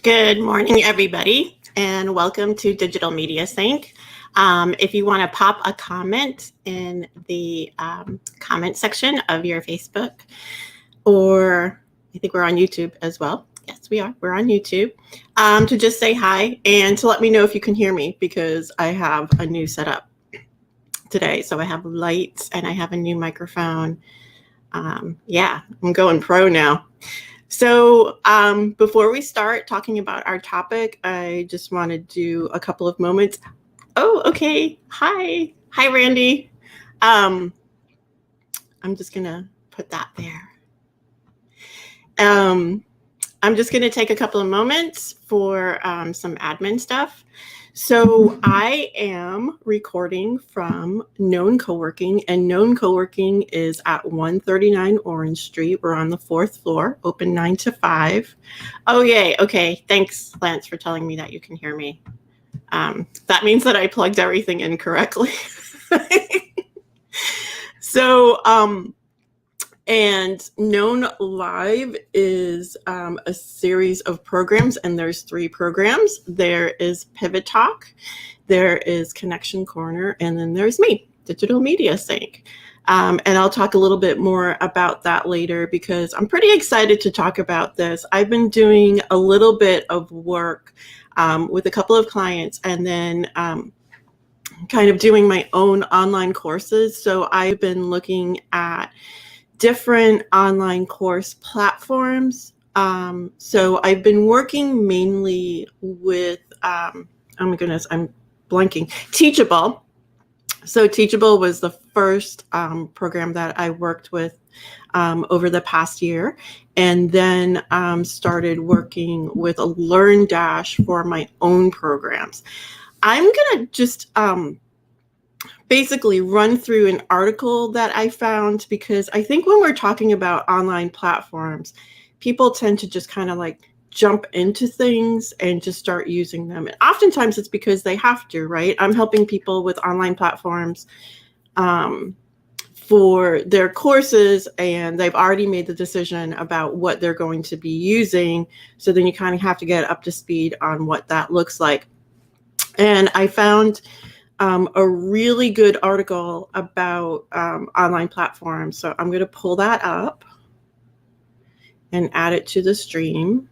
Good morning, everybody, and welcome to Digital Media Sync. If you want to pop a comment in the comment section of your Facebook, or I think we're on YouTube as well. Yes, we are. We're on YouTube. To just say hi and to let me know if you can hear me, because I have a new setup today. So I have lights and I have a new microphone. Yeah, I'm going pro now. So before we start talking about our topic, I just want to do a couple of moments. Oh, okay. Hi, Randy. I'm just going to put that there. I'm just going to take a couple of moments for some admin stuff. So I am recording from Known Co-working, and Known Co-working is at 139 Orange Street. We're on the 4th floor, open 9 to 5. Oh, yay. Okay. Thanks, Lance, for telling me that you can hear me. That means that I plugged everything in correctly. So, and Known Live is a series of programs, and there's 3 programs. There is Pivot Talk, there is Connection Corner, and then there's me, Digital Media Sync. And I'll talk a little bit more about that later, because I'm pretty excited to talk about this. I've been doing a little bit of work with a couple of clients, and then kind of doing my own online courses. So I've been looking at different online course platforms. So I've been working mainly with, oh my goodness, I'm blanking, Teachable. So Teachable was the first program that I worked with over the past year, and then started working with a LearnDash for my own programs. I'm gonna just basically run through an article that I found, because I think when we're talking about online platforms, people tend to just kind of like jump into things and just start using them. And oftentimes it's because they have to, right? I'm helping people with online platforms for their courses, and they've already made the decision about what they're going to be using. So then you kind of have to get up to speed on what that looks like. And I found a really good article about online platforms. So I'm going to pull that up and add it to the stream.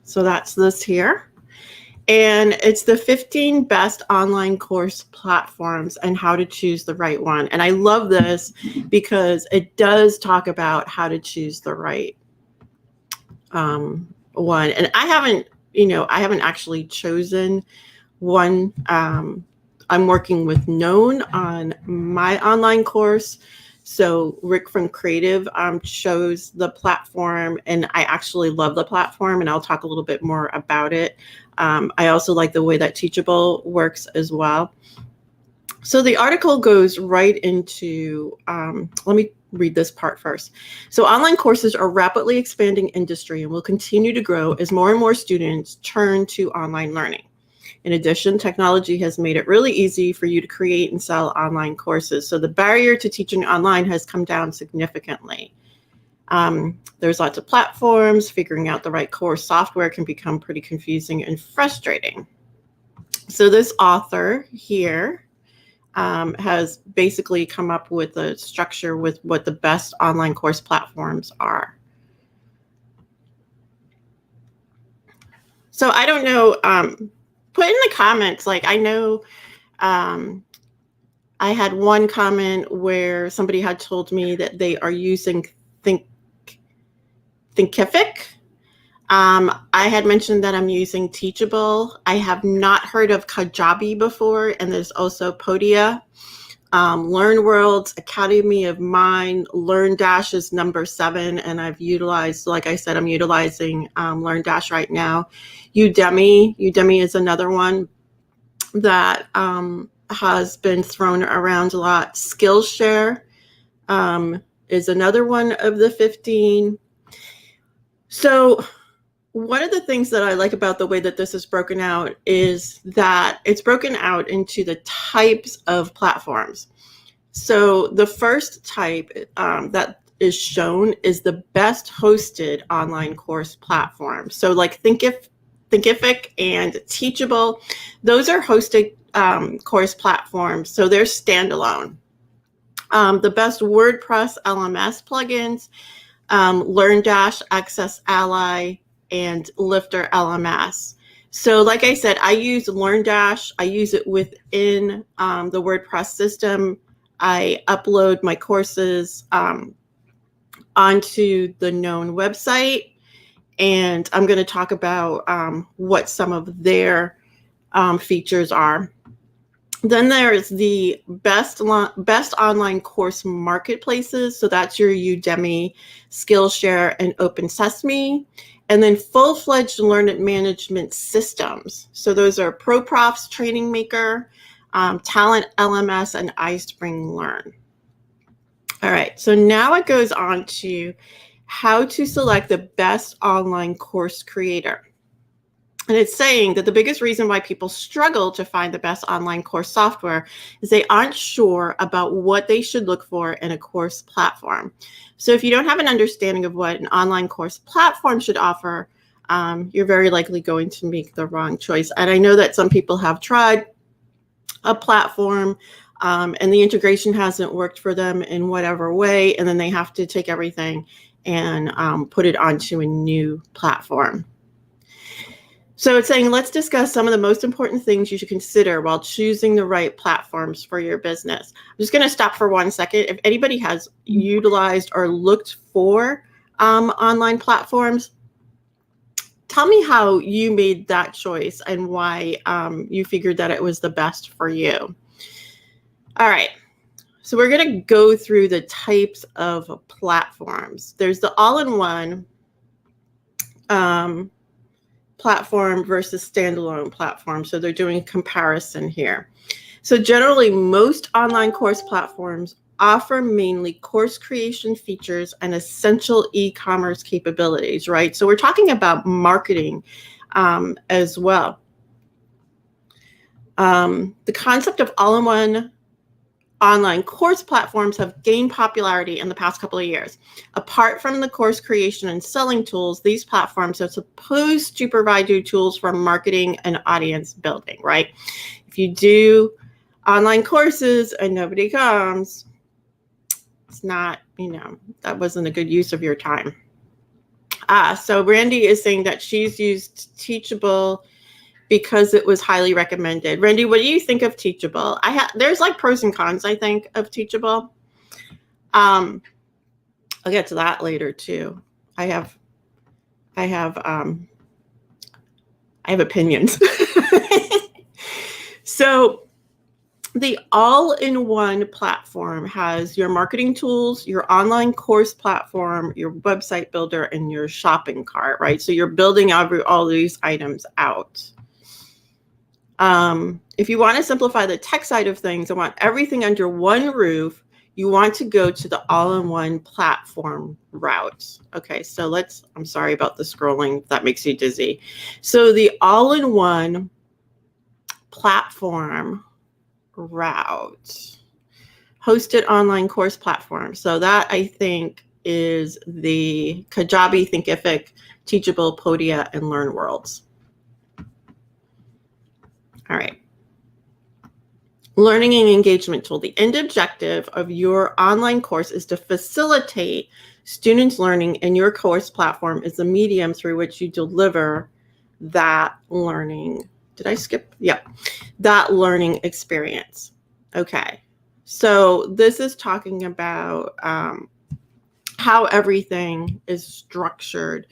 So that's this here. And it's the 15 best online course platforms and how to choose the right one. And I love this because it does talk about how to choose the right one. And I haven't actually chosen one. I'm working with Known on my online course. So Rick from Creative chose the platform, and I actually love the platform, and I'll talk a little bit more about it. I also like the way that Teachable works as well. So the article goes right into, let me read this part first. So online courses are a rapidly expanding industry and will continue to grow as more and more students turn to online learning. In addition, technology has made it really easy for you to create and sell online courses. So the barrier to teaching online has come down significantly. There's lots of platforms. Figuring out the right course software can become pretty confusing and frustrating. So this author here has basically come up with a structure with what the best online course platforms are. So I don't know, put in the comments, like I know I had one comment where somebody had told me that they are using Thinkific. I had mentioned that I'm using Teachable. I have not heard of Kajabi before, and there's also Podia, LearnWorld's Academy of Mind. LearnDash is number 7, and I've utilized, like I said, I'm utilizing LearnDash right now. Udemy is another one that has been thrown around a lot. Skillshare is another one of the 15. So one of the things that I like about the way that this is broken out is that it's broken out into the types of platforms. So the first type that is shown is the best hosted online course platform. So like Thinkific and Teachable. Those are hosted course platforms, so they're standalone. The best WordPress LMS plugins, LearnDash, Access Ally, and Lifter LMS. So like I said, I use LearnDash. I use it within the WordPress system. I upload my courses onto the known website, and I'm going to talk about what some of their features are. Then there's the best online course marketplaces. So that's your Udemy, Skillshare, and Open Sesame. And then full-fledged learning management systems. So those are ProProf's Training Maker, Talent LMS, and iSpring Learn. All right, so now it goes on to how to select the best online course creator. And it's saying that the biggest reason why people struggle to find the best online course software is they aren't sure about what they should look for in a course platform. So if you don't have an understanding of what an online course platform should offer, you're very likely going to make the wrong choice. And I know that some people have tried a platform and the integration hasn't worked for them in whatever way, and then they have to take everything and put it onto a new platform. So it's saying, let's discuss some of the most important things you should consider while choosing the right platforms for your business. I'm just going to stop for 1 second. If anybody has utilized or looked for online platforms, tell me how you made that choice and why you figured that it was the best for you. All right. So we're going to go through the types of platforms. There's the all-in-one platform versus standalone platform. So they're doing a comparison here. So generally, most online course platforms offer mainly course creation features and essential e-commerce capabilities, right? So we're talking about marketing as well. The concept of all-in-one online course platforms have gained popularity in the past couple of years. Apart from the course creation and selling tools, these platforms are supposed to provide you tools for marketing and audience building, right? If you do online courses and nobody comes, it's not, that wasn't a good use of your time. So Randy is saying that she's used Teachable because it was highly recommended. Randy, what do you think of Teachable? There's like pros and cons, I think, of Teachable. I'll get to that later too. I have opinions. So the all-in-one platform has your marketing tools, your online course platform, your website builder, and your shopping cart, right? So you're building all these items out. If you want to simplify the tech side of things and want everything under one roof, you want to go to the all-in-one platform route. Okay, so I'm sorry about the scrolling, if that makes you dizzy. So the all-in-one platform route, hosted online course platform. So that, I think, is the Kajabi, Thinkific, Teachable, Podia, and LearnWorlds. All right. Learning and engagement tool. The end objective of your online course is to facilitate students' learning, and your course platform is the medium through which you deliver that learning. Did I skip? Yeah. That learning experience. Okay. So this is talking about how everything is structured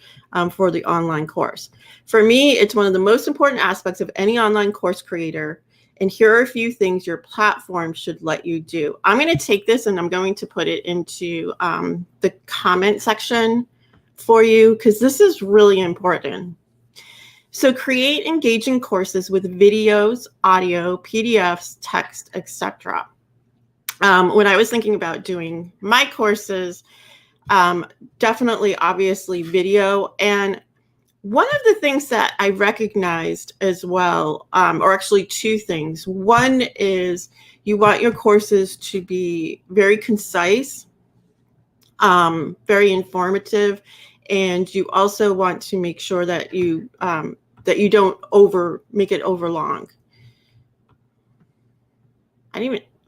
for the online course. For me, it's one of the most important aspects of any online course creator. And here are a few things your platform should let you do. I'm going to take this and I'm going to put it into the comment section for you, because this is really important. So create engaging courses with videos, audio, PDFs, text, etc. When I was thinking about doing my courses, definitely, obviously, video. And one of the things that I recognized as well, or actually two things. One is you want your courses to be very concise, very informative, and you also want to make sure that you that you don't make it overlong.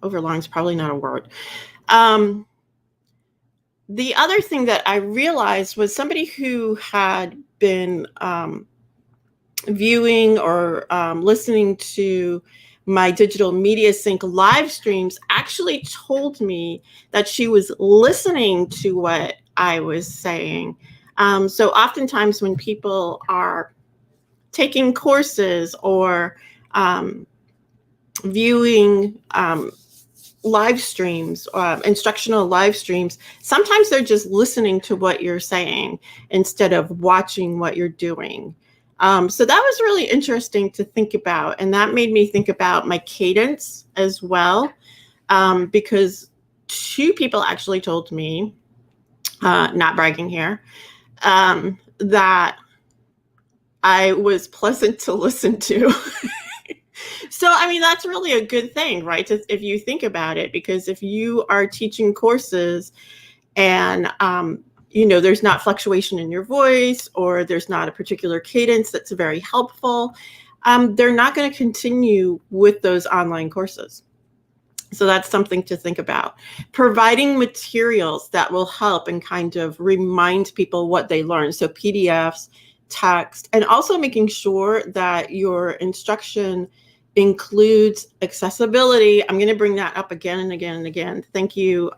Overlong is probably not a word. The other thing that I realized was somebody who had been viewing or listening to my digital media sync live streams actually told me that she was listening to what I was saying. So oftentimes when people are taking courses or viewing live streams, instructional live streams, sometimes they're just listening to what you're saying instead of watching what you're doing. So that was really interesting to think about. And that made me think about my cadence as well, because 2 people actually told me, not bragging here, that I was pleasant to listen to. So, I mean, that's really a good thing, right? If you think about it, because if you are teaching courses and, there's not fluctuation in your voice or there's not a particular cadence that's very helpful, they're not going to continue with those online courses. So that's something to think about. Providing materials that will help and kind of remind people what they learned. So PDFs, text, and also making sure that your instruction includes accessibility. I'm going to bring that up again and again and again. Thank you,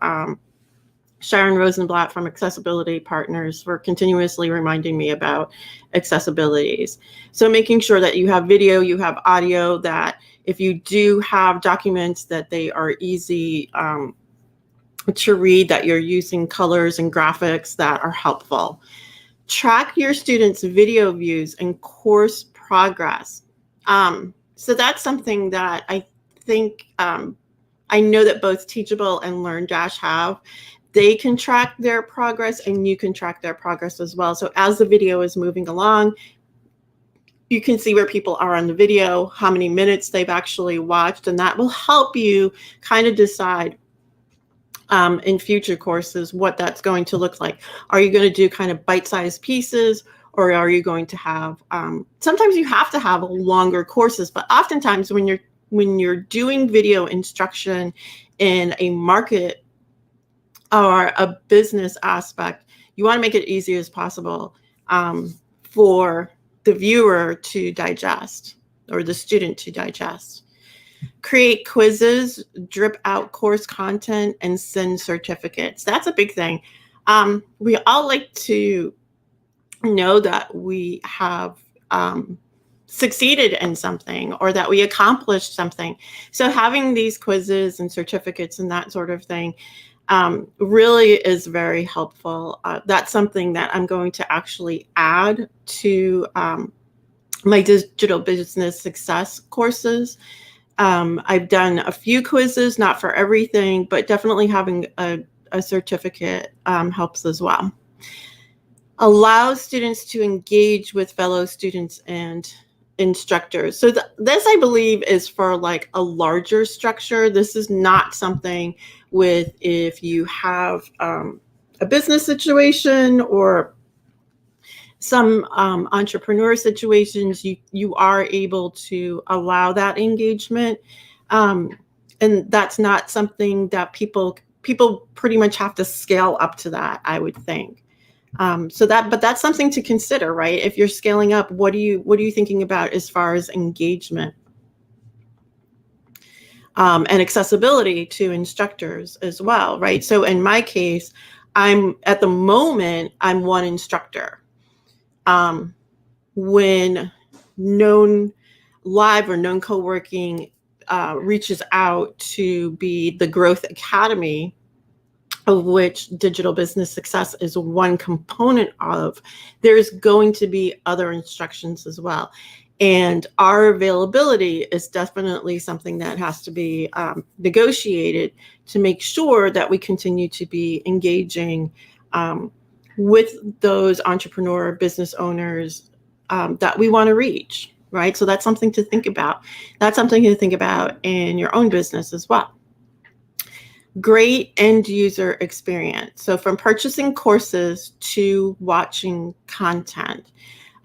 Sharon Rosenblatt from Accessibility Partners, for continuously reminding me about accessibilities. So making sure that you have video, you have audio, that if you do have documents that they are easy to read, that you're using colors and graphics that are helpful. Track your students' video views and course progress. So that's something that I think, I know that both Teachable and LearnDash have. They can track their progress and you can track their progress as well. So as the video is moving along, you can see where people are on the video, how many minutes they've actually watched, and that will help you kind of decide in future courses what that's going to look like. Are you going to do kind of bite-sized pieces, or are you going to have, sometimes you have to have longer courses, but oftentimes when you're doing video instruction in a market or a business aspect, you want to make it easy as possible for the viewer to digest or the student to digest. Create quizzes, drip out course content, and send certificates. That's a big thing. We all like to know that we have succeeded in something or that we accomplished something. So having these quizzes and certificates and that sort of thing really is very helpful. That's something that I'm going to actually add to my digital business success courses. I've done a few quizzes, not for everything, but definitely having a certificate helps as well. Allows students to engage with fellow students and instructors. So this, I believe, is for like a larger structure. This is not something with if you have a business situation or some entrepreneur situations, you are able to allow that engagement. And that's not something that people pretty much have to scale up to that, I would think. But that's something to consider, right? If you're scaling up, what are you thinking about as far as engagement and accessibility to instructors as well, right? So in my case, at the moment, I'm one instructor. When Known Live or Known Co-working reaches out to be the Growth Academy, of which digital business success is one component of, there's going to be other instructions as well. And our availability is definitely something that has to be negotiated to make sure that we continue to be engaging with those entrepreneur business owners that we want to reach, right? So that's something to think about. That's something to think about in your own business as well. Great end user experience. So from purchasing courses to watching content.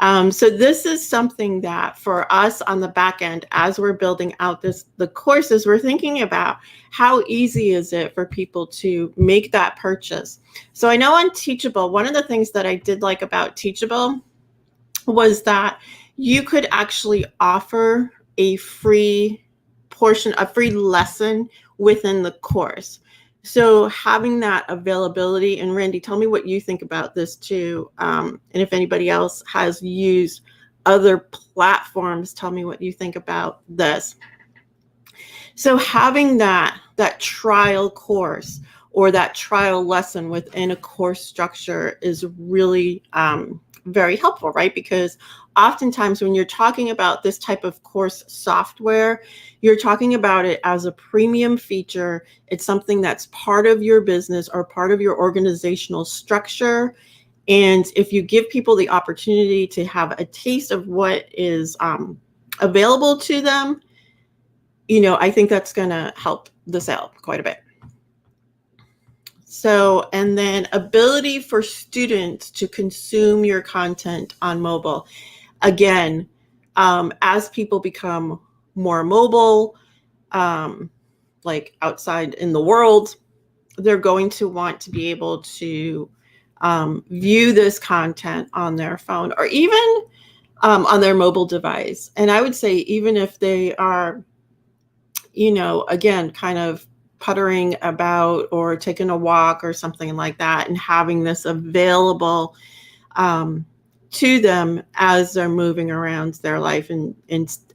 So this is something that for us on the back end, as we're building out the courses, we're thinking about how easy is it for people to make that purchase. So I know on Teachable, one of the things that I did like about Teachable was that you could actually offer a free portion, a free lesson within the course. So having that availability, and Randy, tell me what you think about this too. And if anybody else has used other platforms, tell me what you think about this. So having that trial course or that trial lesson within a course structure is really very helpful, right? Because oftentimes when you're talking about this type of course software, you're talking about it as a premium feature. It's something that's part of your business or part of your organizational structure. And if you give people the opportunity to have a taste of what is available to them, I think that's going to help the sale quite a bit. So, and then ability for students to consume your content on mobile. Again, as people become more mobile, like outside in the world, they're going to want to be able to view this content on their phone or even on their mobile device. And I would say even if they are, again, kind of puttering about or taking a walk or something like that, and having this available to them as they're moving around their life. And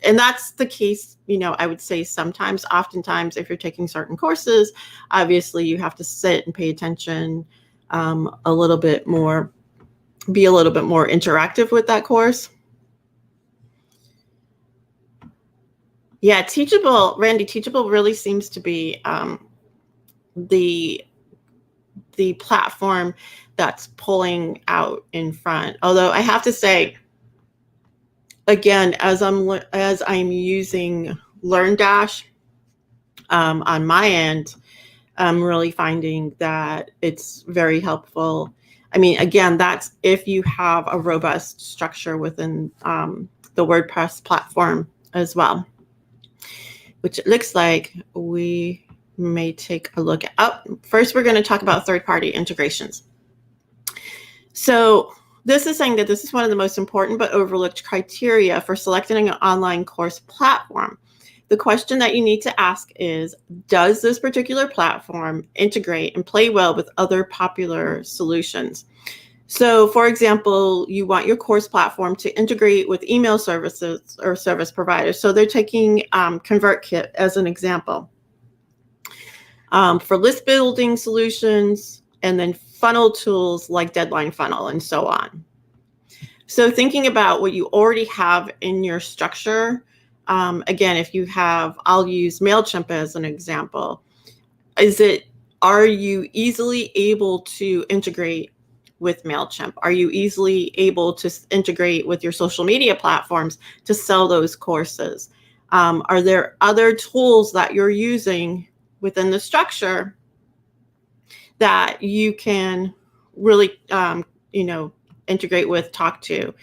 that's the case, I would say oftentimes, if you're taking certain courses, obviously you have to sit and pay attention a little bit more, be a little bit more interactive with that course. Yeah, Teachable, Randy, Teachable really seems to be the platform that's pulling out in front. Although I have to say, again, as I'm using LearnDash on my end, I'm really finding that it's very helpful. I mean, again, that's if you have a robust structure within the WordPress platform as well, which it looks like we may take a look at. First, we're going to talk about third-party integrations. So this is saying that this is one of the most important but overlooked criteria for selecting an online course platform. The question that you need to ask is, does this particular platform integrate and play well with other popular solutions? So, for example, you want your course platform to integrate with email services or service providers. So they're taking ConvertKit as an example. For list building solutions, and then funnel tools like Deadline Funnel and so on. So thinking about what you already have in your structure, again, if you have, I'll use MailChimp as an example. Are you easily able to integrate with MailChimp? Are you easily able to integrate with your social media platforms to sell those courses? Are there other tools that you're using within the structure that you can really, integrate with, talk to?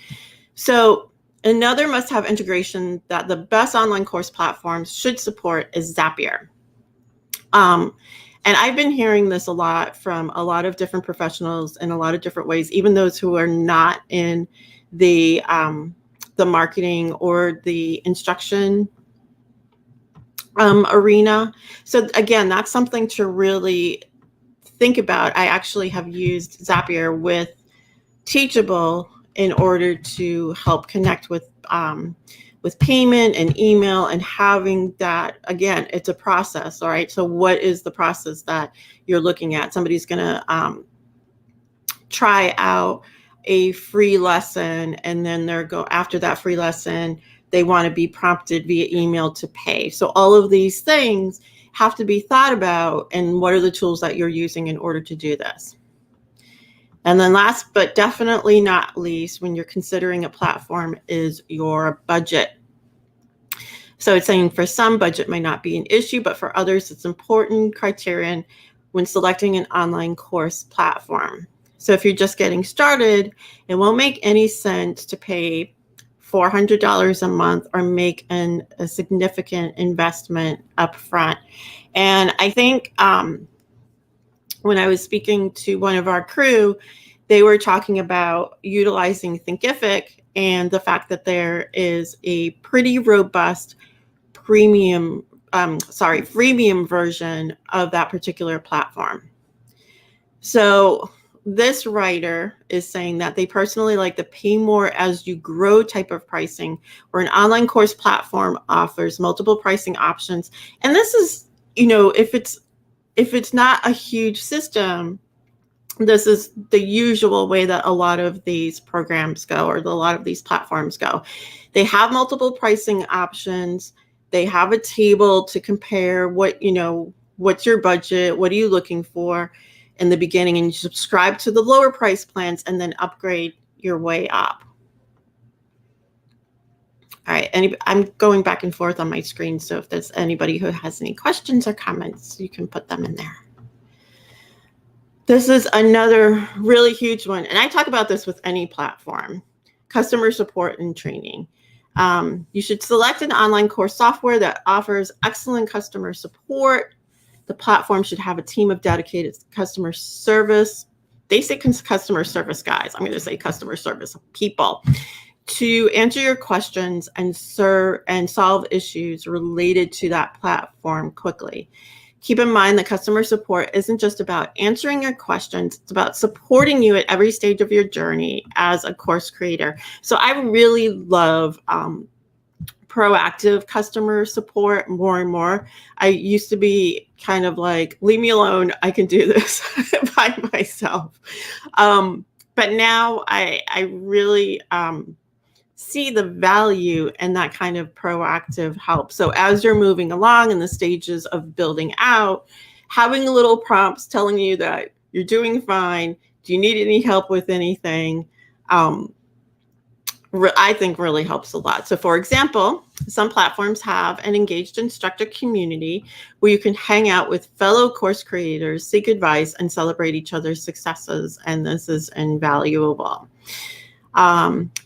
So another must-have integration that the best online course platforms should support is Zapier. And I've been hearing this a lot from a lot of different professionals in a lot of different ways, even those who are not in the marketing or the instruction arena. So again, that's something to really think about. I actually have used Zapier with Teachable in order to help connect with payment and email, and having that, again, it's a process. All right. So what is the process that you're looking at? Somebody's going to try out a free lesson, and then after that free lesson, they want to be prompted via email to pay. So all of these things have to be thought about, and what are the tools that you're using in order to do this? And then last but definitely not least, when you're considering a platform, is your budget. So it's saying for some, budget may not be an issue, but for others, it's important criterion when selecting an online course platform. So if you're just getting started, it won't make any sense to pay $400 a month or make a significant investment up front. And I think when I was speaking to one of our crew, they were talking about utilizing Thinkific and the fact that there is a pretty robust freemium version of that particular platform. So this writer is saying that they personally like the pay more as you grow type of pricing, where an online course platform offers multiple pricing options. And this is, if it's not a huge system, this is the usual way that a lot of these programs go, or a lot of these platforms go. They have multiple pricing options. They have a table to compare what's your budget, what are you looking for in the beginning, and you subscribe to the lower price plans and then upgrade your way up. All right, I'm going back and forth on my screen, so if there's anybody who has any questions or comments, you can put them in there. This is another really huge one, and I talk about this with any platform: customer support and training. You should select an online course software that offers excellent customer support. The platform should have a team of dedicated customer service. They say customer service guys. I'm going to say customer service people to answer your questions and solve issues related to that platform quickly. Keep in mind that customer support isn't just about answering your questions. It's about supporting you at every stage of your journey as a course creator. So I really love proactive customer support more and more. I used to be kind of like, leave me alone, I can do this by myself. But now I really see the value in that kind of proactive help. So as you're moving along in the stages of building out, having little prompts telling you that you're doing fine, do you need any help with anything, I think really helps a lot. So for example, some platforms have an engaged instructor community where you can hang out with fellow course creators, seek advice, and celebrate each other's successes. And this is invaluable.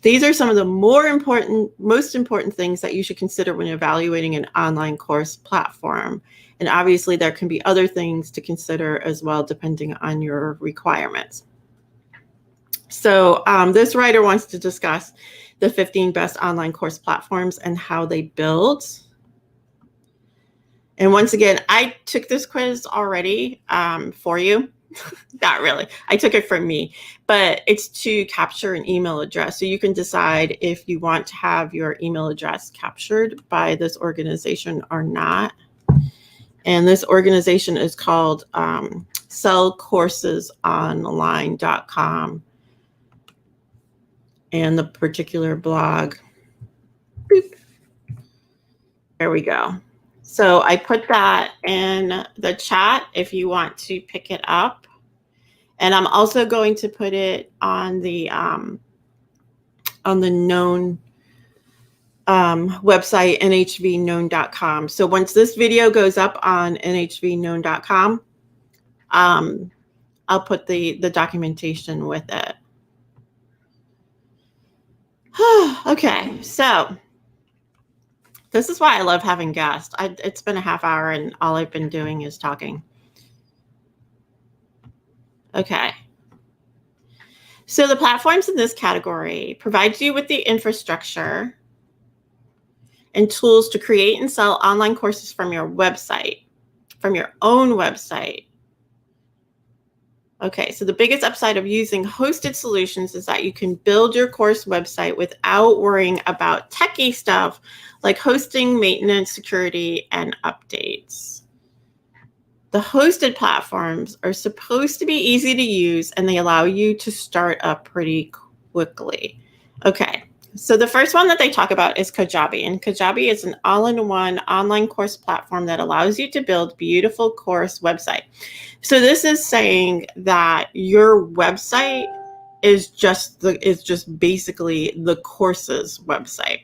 These are some of the most important things that you should consider when evaluating an online course platform. And obviously there can be other things to consider as well, depending on your requirements. So this writer wants to discuss the 15 best online course platforms and how they build. And once again, I took this quiz already for you. Not really. I took it from me, but it's to capture an email address. So you can decide if you want to have your email address captured by this organization or not. And this organization is called sellcoursesonline.com. And the particular blog. Boop. There we go. So I put that in the chat if you want to pick it up. And I'm also going to put it on the known website, nhvknown.com. So once this video goes up on nhvknown.com, I'll put the documentation with it. Okay, so this is why I love having guests. It's been a half hour and all I've been doing is talking. Okay. So the platforms in this category provide you with the infrastructure and tools to create and sell online courses from your website, from your own website. Okay, so the biggest upside of using hosted solutions is that you can build your course website without worrying about techie stuff like hosting, maintenance, security, and updates. The hosted platforms are supposed to be easy to use and they allow you to start up pretty quickly. Okay, so the first one that they talk about is Kajabi, and Kajabi is an all-in-one online course platform that allows you to build beautiful course website. So this is saying that your website is just basically the course's website.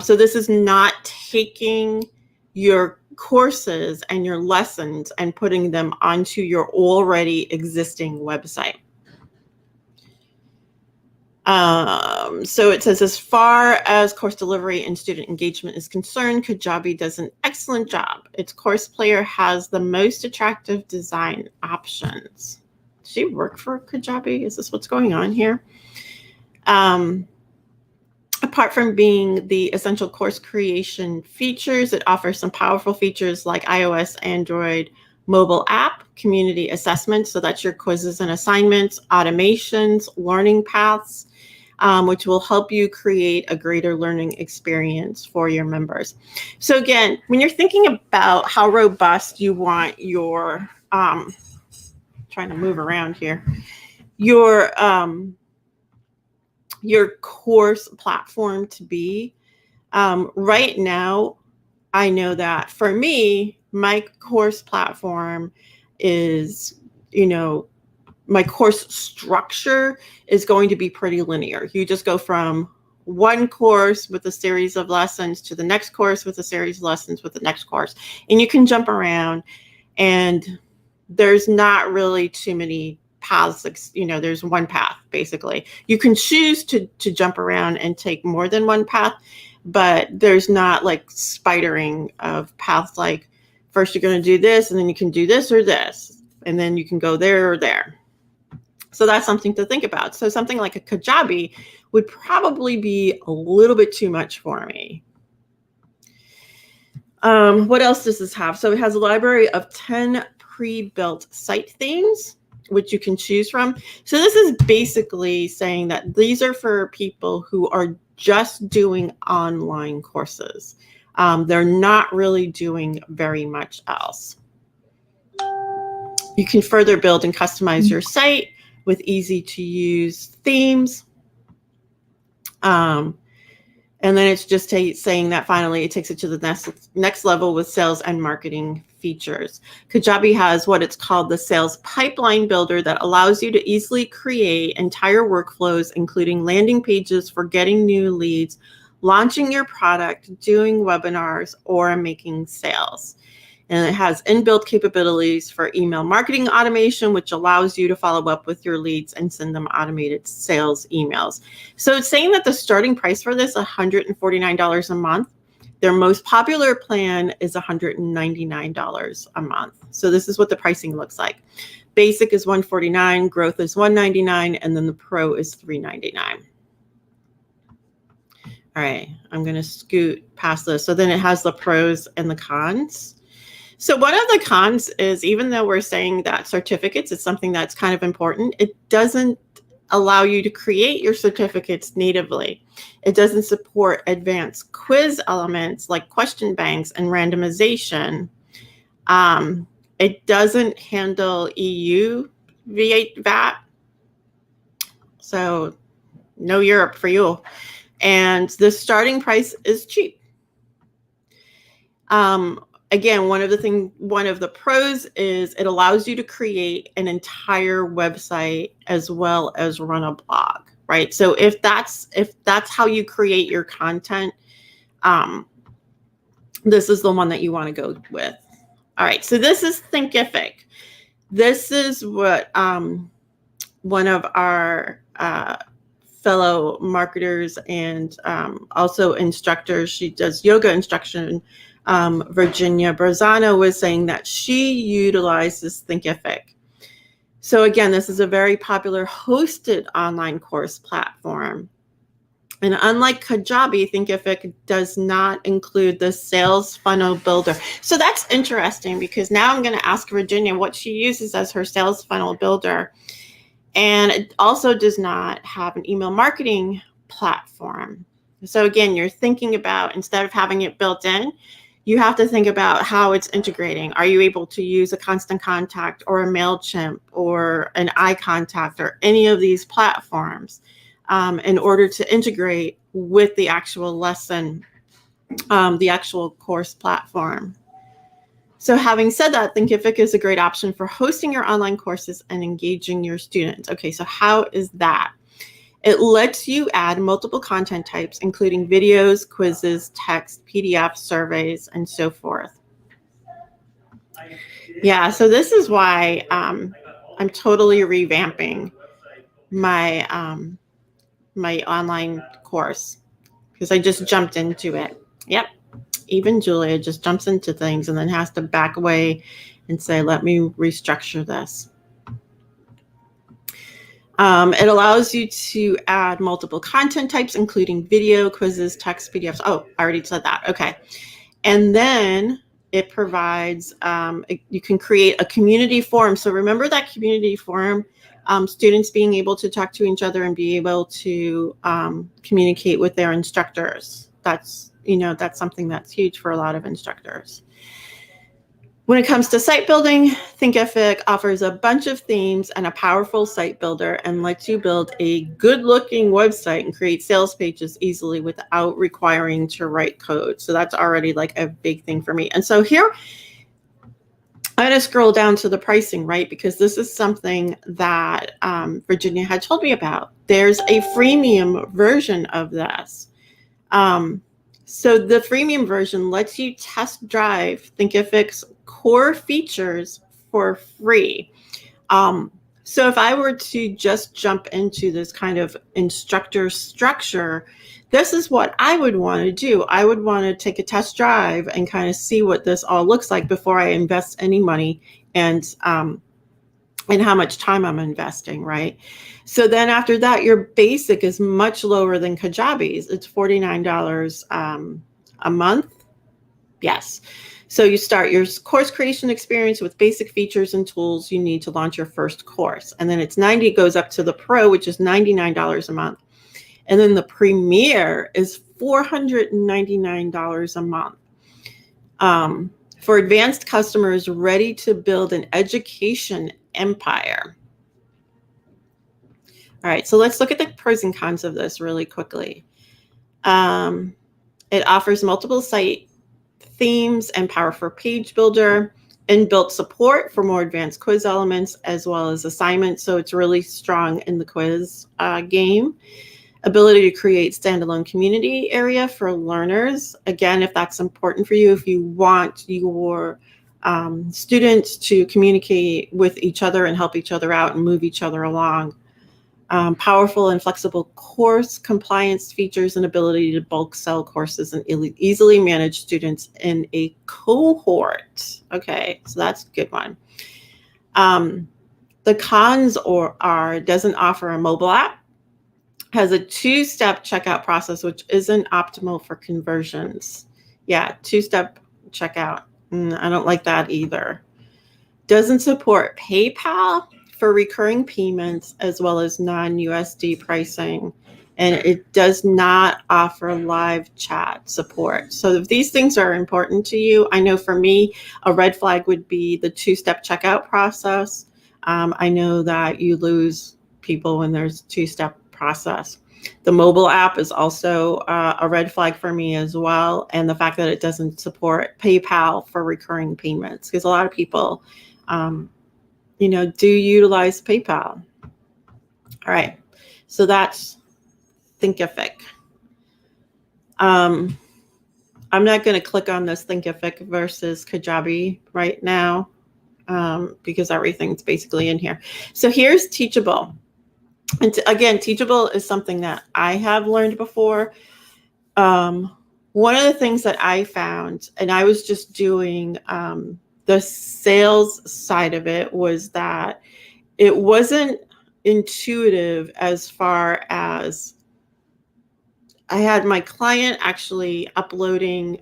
So this is not taking your courses and your lessons and putting them onto your already existing website. So it says, as far as course delivery and student engagement is concerned, Kajabi does an excellent job. Its course player has the most attractive design options. Does she work for Kajabi? Is this what's going on here? Apart from being the essential course creation features, it offers some powerful features like iOS, Android, mobile app, community assessments. So that's your quizzes and assignments, automations, learning paths, which will help you create a greater learning experience for your members. So again, when you're thinking about how robust you want your, trying to move around here, your course platform to be, right now, I know that for me, my course platform is, my course structure is going to be pretty linear. You just go from one course with a series of lessons to the next course with a series of lessons with the next course. And you can jump around, and there's not really too many paths. There's one path, basically. You can choose to jump around and take more than one path, but there's not like spidering of paths, like first you're going to do this, and then you can do this or this, and then you can go there or there. So that's something to think about. So something like a Kajabi would probably be a little bit too much for me. What else does this have? So it has a library of 10 pre-built site themes, which you can choose from. So this is basically saying that these are for people who are just doing online courses. They're not really doing very much else. You can further build and customize your site with easy to use themes. And then it's just saying that finally it takes it to the next level with sales and marketing features. Kajabi has what it's called the sales pipeline builder that allows you to easily create entire workflows, including landing pages for getting new leads, launching your product, doing webinars, or making sales. And it has inbuilt capabilities for email marketing automation, which allows you to follow up with your leads and send them automated sales emails. So it's saying that the starting price for this is $149 a month. Their most popular plan is $199 a month. So this is what the pricing looks like. Basic is $149, Growth is $199, and then the Pro is $399. All right, I'm going to scoot past this. So then it has the pros and the cons. So one of the cons is, even though we're saying that certificates is something that's kind of important, it doesn't allow you to create your certificates natively. It doesn't support advanced quiz elements like question banks and randomization. It doesn't handle EU VAT. So no Europe for you. And the starting price is cheap. Again, one of the pros is it allows you to create an entire website as well as run a blog, right? So if that's how you create your content, this is the one that you want to go with. All right, so this is Thinkific. This is what one of our fellow marketers and also instructors, she does yoga instruction, Virginia Berzano, was saying that she utilizes Thinkific. So again, this is a very popular hosted online course platform. And unlike Kajabi, Thinkific does not include the sales funnel builder. So that's interesting, because now I'm going to ask Virginia what she uses as her sales funnel builder. And it also does not have an email marketing platform. So again, you're thinking about, instead of having it built in, you have to think about how it's integrating. Are you able to use a Constant Contact or a MailChimp or an iContact or any of these platforms in order to integrate with the actual lesson, the actual course platform? So having said that, Thinkific is a great option for hosting your online courses and engaging your students. Okay, so how is that? It lets you add multiple content types, including videos, quizzes, text, PDF, surveys, and so forth. Yeah, so this is why I'm totally revamping my my online course, because I just jumped into it. Yep. Even Julia just jumps into things and then has to back away and say, let me restructure this. It allows you to add multiple content types, including video, quizzes, text, PDFs. Oh, I already said that. Okay. And then it provides, you can create a community forum. So remember that community forum, students being able to talk to each other and be able to communicate with their instructors. That's something that's huge for a lot of instructors. When it comes to site building, Thinkific offers a bunch of themes and a powerful site builder and lets you build a good-looking website and create sales pages easily without requiring to write code. So that's already like a big thing for me. And so here, I'm going to scroll down to the pricing, right? Because this is something that Virginia had told me about. There's a freemium version of this. So the freemium version lets you test drive Thinkific's core features for free. So if I were to just jump into this kind of instructor structure, this is what I would want to do. I would want to take a test drive and kind of see what this all looks like before I invest any money and how much time I'm investing, right? So then after that, your basic is much lower than Kajabi's. It's $49 a month. Yes. So you start your course creation experience with basic features and tools you need to launch your first course. And then it's $90, goes up to the Pro, which is $99 a month. And then the Premier is $499 a month. For advanced customers ready to build an education empire. All right, so let's look at the pros and cons of this really quickly. It offers multiple site themes and powerful page builder, inbuilt support for more advanced quiz elements as well as assignments. So it's really strong in the quiz game. Ability to create standalone community area for learners. Again, if that's important for you, if you want your students to communicate with each other and help each other out and move each other along. Powerful and flexible course compliance features and ability to bulk sell courses and easily manage students in a cohort. Okay, so that's a good one. The cons are doesn't offer a mobile app, has a two-step checkout process, which isn't optimal for conversions. Yeah, two-step checkout. I don't like that either. Doesn't support PayPal for recurring payments as well as non-USD pricing. And it does not offer live chat support. So if these things are important to you, I know for me, a red flag would be the two-step checkout process. I know that you lose people when there's two-step process. The mobile app is also a red flag for me as well. And the fact that it doesn't support PayPal for recurring payments, because a lot of people, do utilize PayPal. All right, so that's Thinkific. I'm not going to click on this Thinkific versus Kajabi right now because everything's basically in here. So here's Teachable. And again, Teachable is something that I have learned before. One of the things that I found, and I was just doing the sales side of it, was that it wasn't intuitive as far as I had my client actually uploading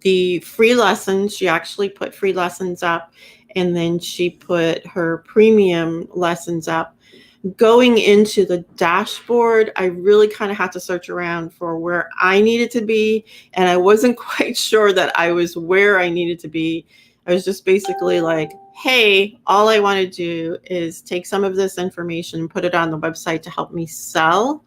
the free lessons. She actually put free lessons up, and then she put her premium lessons up. Going into the dashboard, I really kind of had to search around for where I needed to be, and I wasn't quite sure that I was where I needed to be. I was just basically like, hey, all I want to do is take some of this information and put it on the website to help me sell.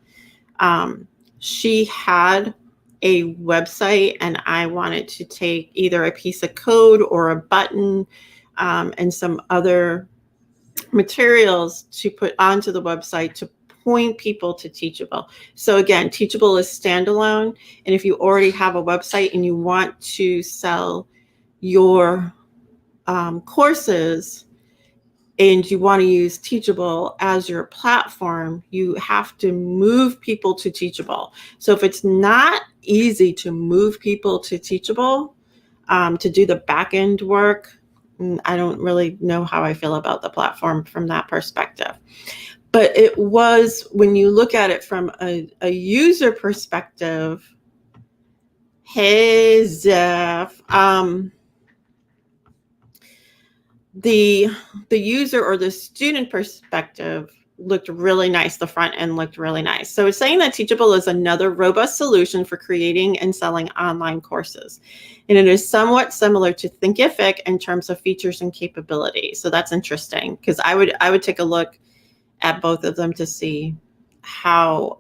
She had a website, and I wanted to take either a piece of code or a button and some other materials to put onto the website to point people to Teachable. So again, Teachable is standalone. And if you already have a website and you want to sell your courses and you want to use Teachable as your platform, you have to move people to Teachable. So if it's not easy to move people to Teachable, to do the back end work, I don't really know how I feel about the platform from that perspective. But it was, when you look at it from a user perspective, hey, Zeph, the user or the student perspective looked really nice. The front end looked really nice. So it's saying that Teachable is another robust solution for creating and selling online courses. And it is somewhat similar to Thinkific in terms of features and capabilities. So that's interesting, because I would take a look at both of them to see how,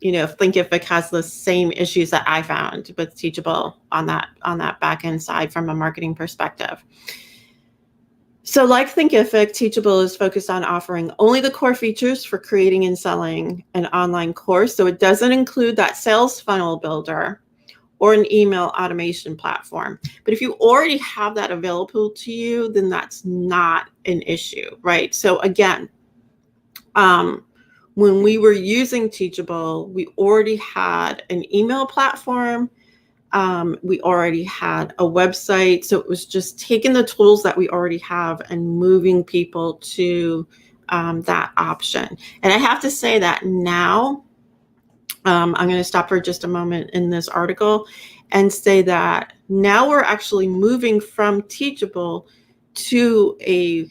if Thinkific has the same issues that I found with Teachable on that back end side from a marketing perspective. So like Thinkific, Teachable is focused on offering only the core features for creating and selling an online course. So it doesn't include that sales funnel builder or an email automation platform. But if you already have that available to you, then that's not an issue, right? So again, when we were using Teachable, we already had an email platform. We already had a website. So it was just taking the tools that we already have and moving people to that option. And I have to say that now, I'm going to stop for just a moment in this article and say that now we're actually moving from Teachable to a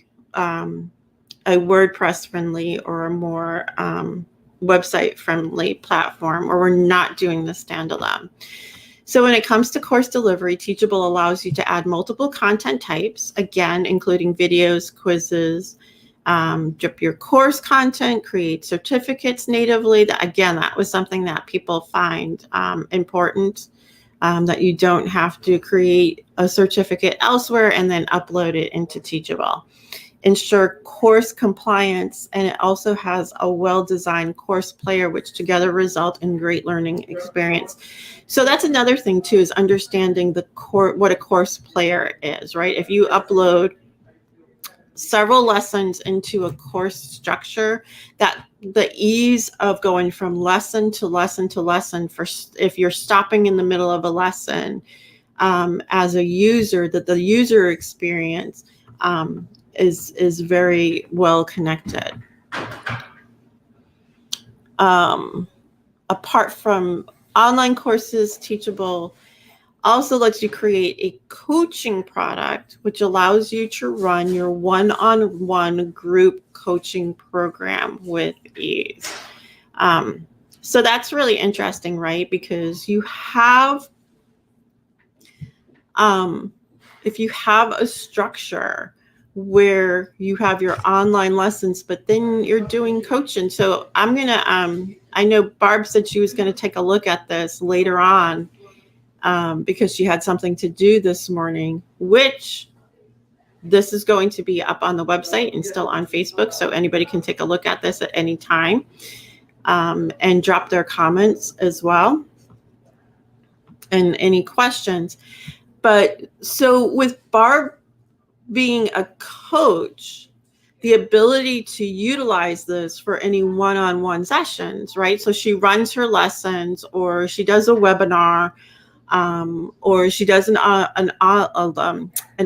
WordPress friendly or a more website friendly platform, or we're not doing the standalone. So when it comes to course delivery, Teachable allows you to add multiple content types, again, including videos, quizzes, drip your course content, create certificates natively. That was something that people find important, that you don't have to create a certificate elsewhere and then upload it into Teachable. Ensure course compliance, and it also has a well-designed course player, which together result in great learning experience. So that's another thing too, is understanding what a course player is, right? If you upload several lessons into a course structure, that the ease of going from lesson to lesson to lesson, if you're stopping in the middle of a lesson, as a user, that the user experience is very well connected. Apart from online courses, Teachable also lets you create a coaching product, which allows you to run your one-on-one group coaching program with ease. So that's really interesting, right? Because you have, if you have a structure where you have your online lessons, but then you're doing coaching. So I'm going to, I know Barb said she was going to take a look at this later on, because she had something to do this morning, which this is going to be up on the website and still on Facebook. So anybody can take a look at this at any time, and drop their comments as well and any questions. But so with Barb being a coach, the ability to utilize this for any one-on-one sessions, right? So she runs her lessons, or she does a webinar, or she does an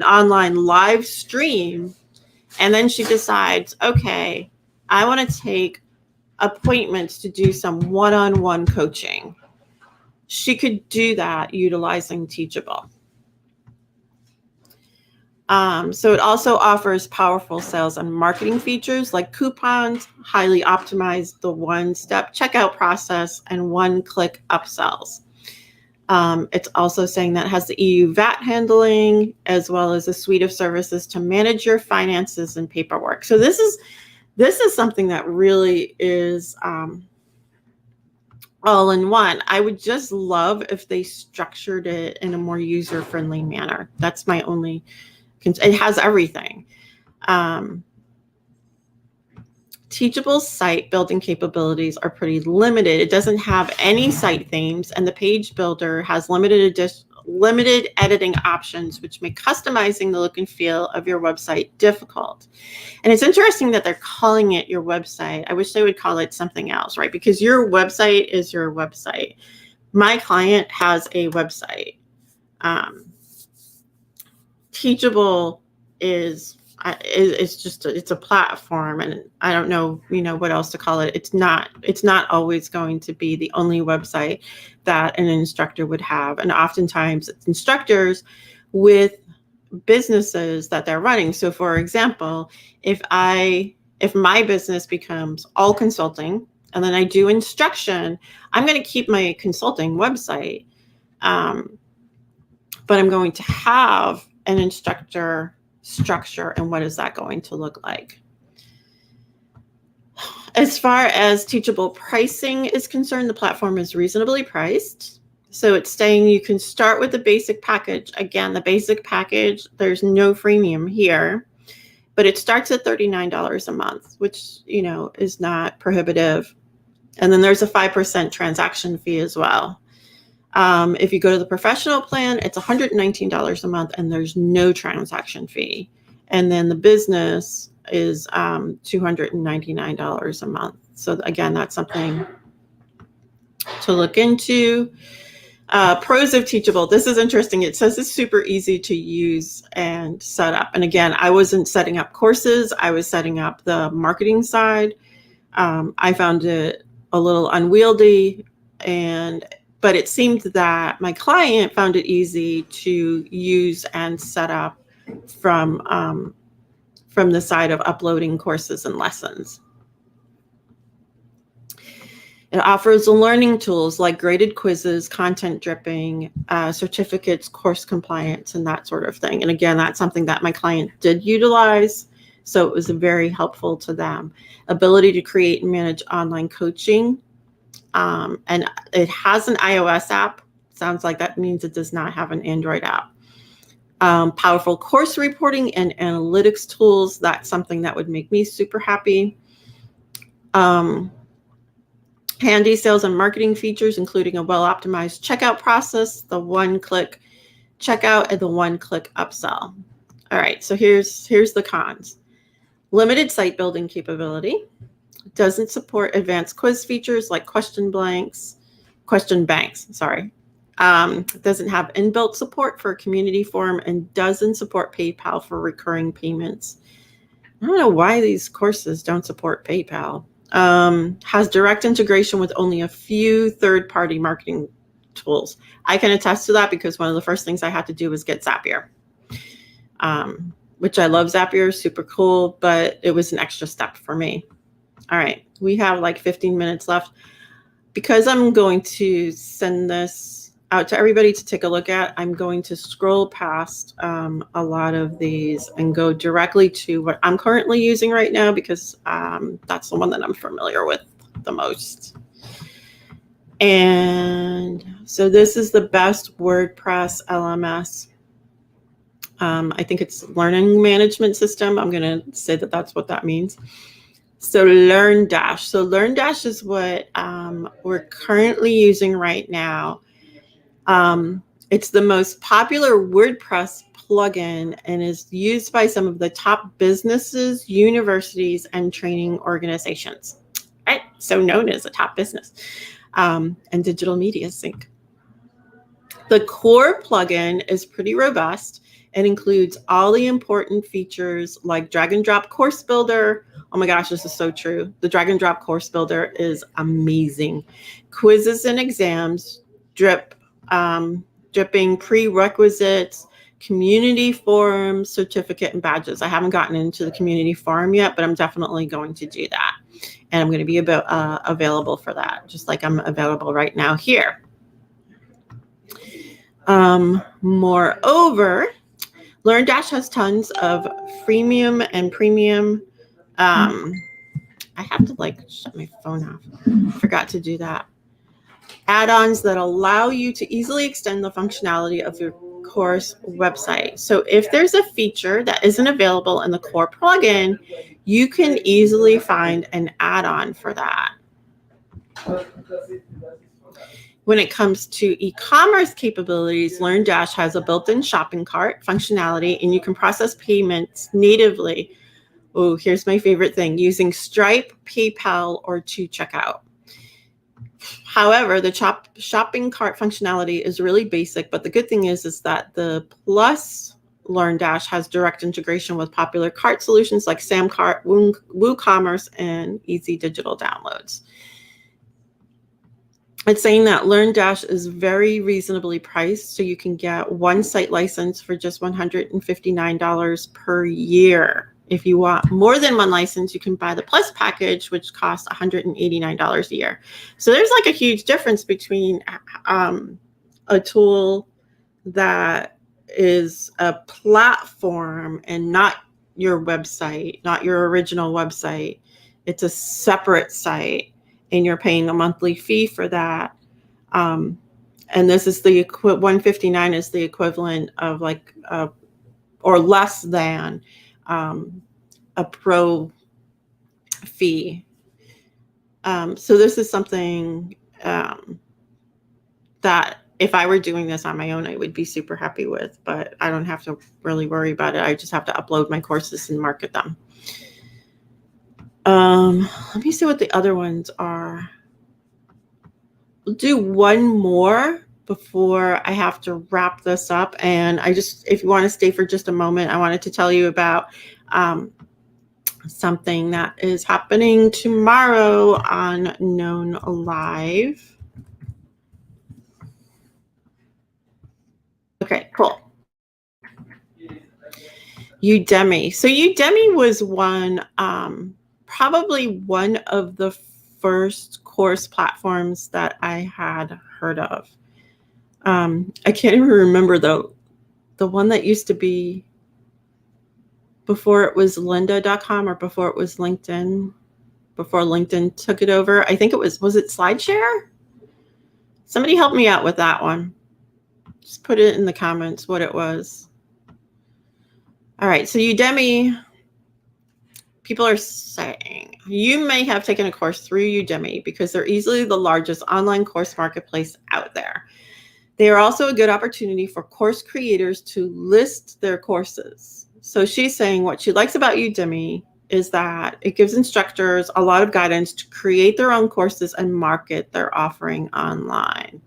online live stream, and then she decides, okay, I want to take appointments to do some one-on-one coaching. She could do that utilizing Teachable. So it also offers powerful sales and marketing features like coupons, highly optimized the one-step checkout process, and one-click upsells. It's also saying that it has the EU VAT handling, as well as a suite of services to manage your finances and paperwork. So this is something that really is all in one. I would just love if they structured it in a more user-friendly manner. That's my only. It has everything. Teachable site building capabilities are pretty limited. It doesn't have any site themes, and the page builder has limited editing options, which make customizing the look and feel of your website difficult. And it's interesting that they're calling it your website. I wish they would call it something else, right? Because your website is your website. My client has a website. Teachable is just it's a platform, and I don't know what else to call it. It's not always going to be the only website that an instructor would have, and oftentimes it's instructors with businesses that they're running. So for example, if my business becomes all consulting and then I do instruction, I'm going to keep my consulting website, but I'm going to have an instructor structure. And what is that going to look like? As far as Teachable pricing is concerned, the platform is reasonably priced. So it's saying you can start with the basic package. Again, the basic package, there's no freemium here, but it starts at $39 a month, which, is not prohibitive. And then there's a 5% transaction fee as well. If you go to the professional plan, it's $119 a month, and there's no transaction fee. And then the business is $299 a month. So again, that's something to look into. Pros of Teachable. This is interesting. It says it's super easy to use and set up. And again, I wasn't setting up courses. I was setting up the marketing side. I found it a little unwieldy, but it seemed that my client found it easy to use and set up from the side of uploading courses and lessons. It offers learning tools like graded quizzes, content dripping, certificates, course compliance, and that sort of thing. And again, that's something that my client did utilize, so it was very helpful to them. Ability to create and manage online coaching. And it has an iOS app. Sounds like that means it does not have an Android app. Powerful course reporting and analytics tools. That's something that would make me super happy. Handy sales and marketing features, including a well-optimized checkout process, the one-click checkout, and the one-click upsell. All right, so here's the cons. Limited site building capability. Doesn't support advanced quiz features like question banks. Doesn't have inbuilt support for a community forum, and doesn't support PayPal for recurring payments. I don't know why these courses don't support PayPal. Has direct integration with only a few third-party marketing tools. I can attest to that because one of the first things I had to do was get Zapier, which I love. Zapier, super cool, but it was an extra step for me. All right, we have like 15 minutes left. Because I'm going to send this out to everybody to take a look at, I'm going to scroll past a lot of these and go directly to what I'm currently using right now, because that's the one that I'm familiar with the most. And so this is the best WordPress LMS. I think it's learning management system. I'm going to say that that's what that means. So LearnDash. So LearnDash is what we're currently using right now. It's the most popular WordPress plugin and is used by some of the top businesses, universities, and training organizations. Right? So known as a top business and digital media sync. The core plugin is pretty robust and includes all the important features like drag and drop course builder. Oh my gosh, this is so true. The drag and drop course builder is amazing. Quizzes and exams, dripping prerequisites, community forums, certificate, and badges. I haven't gotten into the community forum yet, but I'm definitely going to do that. And I'm going to be available for that, just like I'm available right now here. Moreover, LearnDash has tons of freemium and premium. I have to shut my phone off. I forgot to do that. Add-ons that allow you to easily extend the functionality of your course website. So if there's a feature that isn't available in the core plugin, you can easily find an add-on for that. When it comes to e-commerce capabilities, LearnDash has a built-in shopping cart functionality, and you can process payments natively. Oh, here's my favorite thing, using Stripe, PayPal, or to checkout. However, the shopping cart functionality is really basic, but the good thing is that the Plus LearnDash has direct integration with popular cart solutions like Samcart, WooCommerce, and easy digital downloads. It's saying that LearnDash is very reasonably priced, so you can get one site license for just $159 per year. If you want more than one license, you can buy the Plus package, which costs $189 a year. So there's like a huge difference between a tool that is a platform and not your website, not your original website. It's a separate site, and you're paying a monthly fee for that. And this is the $159 is the equivalent of like or less than a pro fee. So this is something that if I were doing this on my own, I would be super happy with, but I don't have to really worry about it. I just have to upload my courses and market them. Let me see what the other ones are. We'll do one more before I have to wrap this up. And if you want to stay for just a moment, I wanted to tell you about something that is happening tomorrow on Known Live. Okay, cool. Udemy. So Udemy was probably one of the first course platforms that I had heard of. I can't even remember the one that used to be before it was lynda.com or before it was LinkedIn, before LinkedIn took it over. I think it was it SlideShare? Somebody help me out with that one. Just put it in the comments what it was. All right, so Udemy, people are saying you may have taken a course through Udemy because they're easily the largest online course marketplace out there. They are also a good opportunity for course creators to list their courses. So she's saying what she likes about Udemy is that it gives instructors a lot of guidance to create their own courses and market their offering online.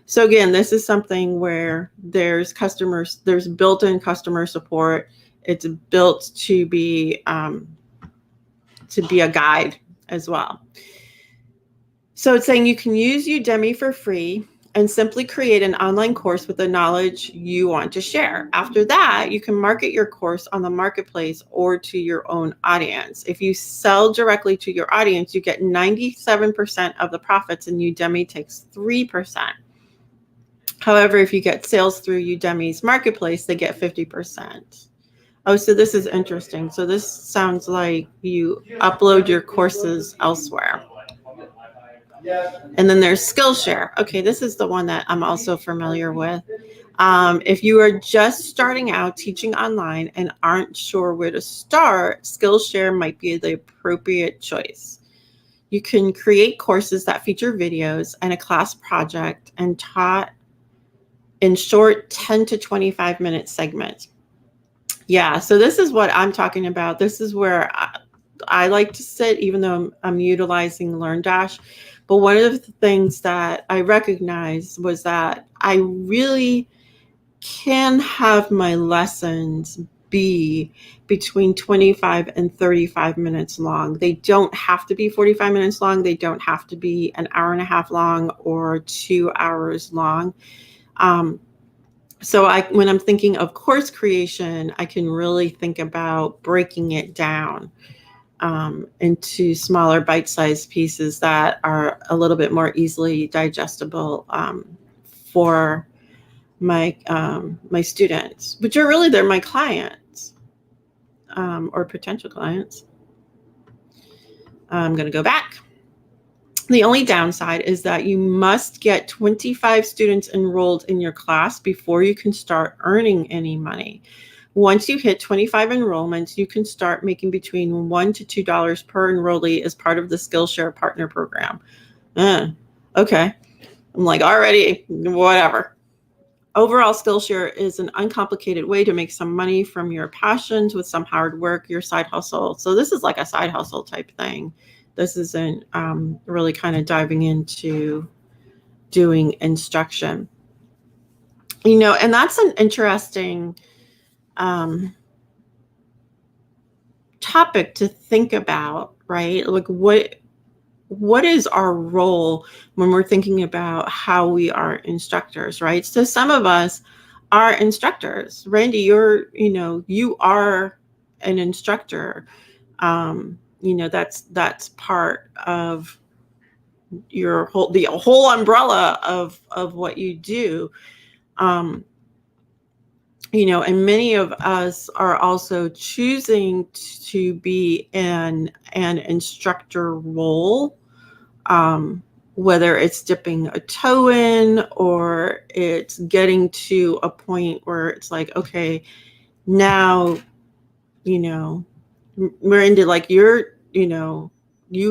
So again, this is something where there's built-in customer support. It's built to be a guide as well. So it's saying you can use Udemy for free and simply create an online course with the knowledge you want to share. After that, you can market your course on the marketplace or to your own audience. If you sell directly to your audience, you get 97% of the profits, and Udemy takes 3%. However, if you get sales through Udemy's marketplace, they get 50%. Oh, so this is interesting. So this sounds like you upload your courses elsewhere. And then there's Skillshare. Okay, this is the one that I'm also familiar with. If you are just starting out teaching online and aren't sure where to start, Skillshare might be the appropriate choice. You can create courses that feature videos and a class project and taught in short 10 to 25 minute segments. Yeah, so this is what I'm talking about. This is where I like to sit, even though I'm utilizing LearnDash. But one of the things that I recognized was that I really can have my lessons be between 25 and 35 minutes long. They don't have to be 45 minutes long. They don't have to be an hour and a half long or 2 hours long. So when I'm thinking of course creation, I can really think about breaking it down into smaller bite-sized pieces that are a little bit more easily digestible for my students, which are really, they're my clients or potential clients. I'm going to go back. The only downside is that you must get 25 students enrolled in your class before you can start earning any money. Once you hit 25 enrollments, you can start making between $1 to $2 per enrollee as part of the Skillshare partner program. Okay. I'm like, already, whatever. Overall, Skillshare is an uncomplicated way to make some money from your passions with some hard work, your side hustle. So this is like a side hustle type thing. This isn't really kind of diving into doing instruction. And that's an interesting topic to think about, right? Like what is our role when we're thinking about how we are instructors, right? So some of us are instructors. Randy, you are an instructor. That's part of the whole umbrella of what you do. And many of us are also choosing to be in an instructor role, whether it's dipping a toe in or it's getting to a point where it's like, okay, now, we're into like you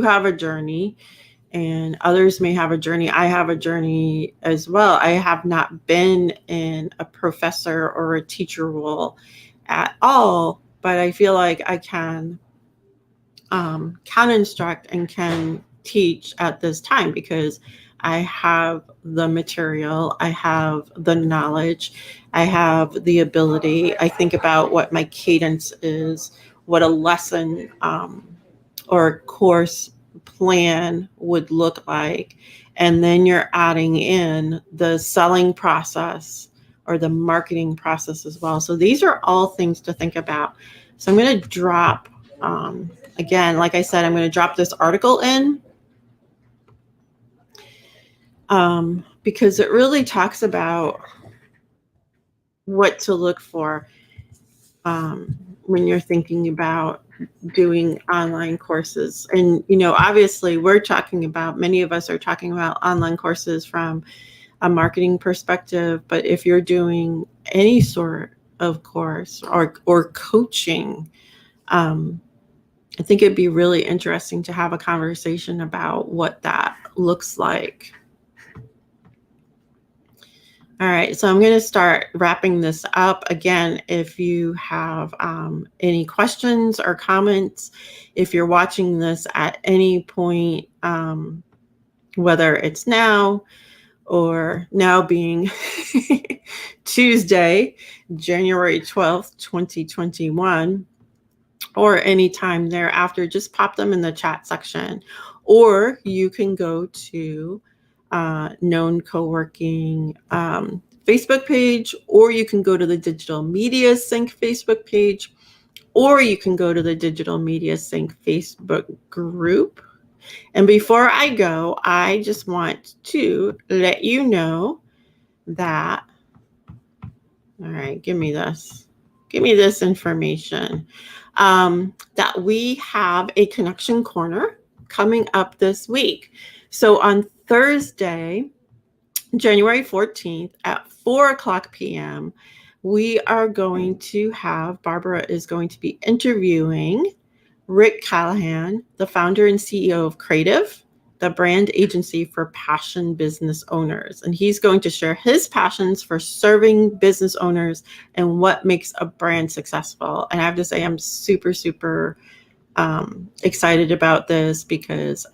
have a journey and others may have a journey. I have a journey as well. I have not been in a professor or a teacher role at all, but I feel like I can instruct and can teach at this time because I have the material, I have the knowledge, I have the ability. I think about what my cadence is, what a lesson or course plan would look like. And then you're adding in the selling process or the marketing process as well. So these are all things to think about. So I'm going to drop, again, like I said, I'm going to drop this article in because it really talks about what to look for when you're thinking about doing online courses. And, obviously many of us are talking about online courses from a marketing perspective, but if you're doing any sort of course or coaching, I think it'd be really interesting to have a conversation about what that looks like. All right, so I'm going to start wrapping this up. Again, if you have any questions or comments, if you're watching this at any point, whether it's now or now being Tuesday, January 12th, 2021, or anytime thereafter, just pop them in the chat section. Or you can go to Known Co-working Facebook page, or you can go to the Digital Media Sync Facebook page, or you can go to the Digital Media Sync Facebook group. And before I go, I just want to let you know that, all right, give me this information, that we have a Connection Corner coming up this week. So on Thursday, January 14th at 4:00 p.m., we are going to have, Barbara is going to be interviewing Rick Callahan, the founder and CEO of Creative, the brand agency for passion business owners. And he's going to share his passions for serving business owners and what makes a brand successful. And I have to say, I'm super, super excited about this because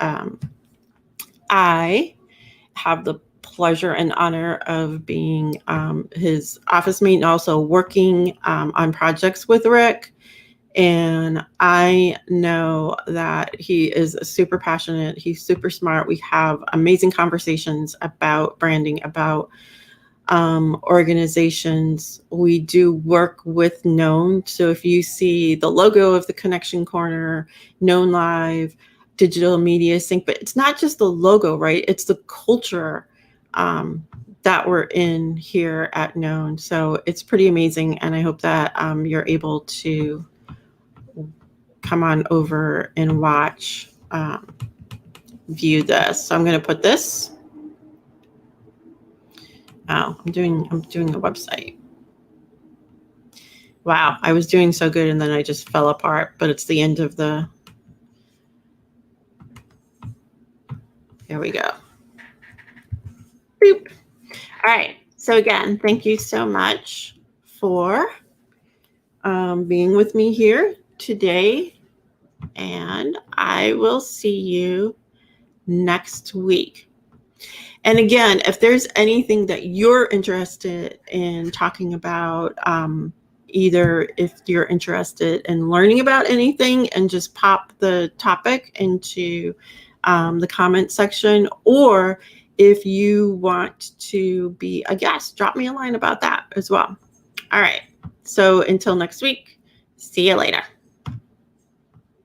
I have the pleasure and honor of being his office mate and also working on projects with Rick. And I know that he is super passionate. He's super smart. We have amazing conversations about branding, about organizations. We do work with Known. So if you see the logo of the Connection Corner, Known Live, Digital Media Sync, but it's not just the logo, right? It's the culture that we're in here at Known. So it's pretty amazing. And I hope that you're able to come on over and watch view this. So I'm going to put this. Oh, I'm doing a website. Wow, I was doing so good and then I just fell apart, but it's the end of the, there we go. Boop. All right, so again, thank you so much for being with me here today, and I will see you next week. And again, if there's anything that you're interested in talking about, either if you're interested in learning about anything and just pop the topic into the comment section, or if you want to be a guest, drop me a line about that as well. All right. So until next week, see you later.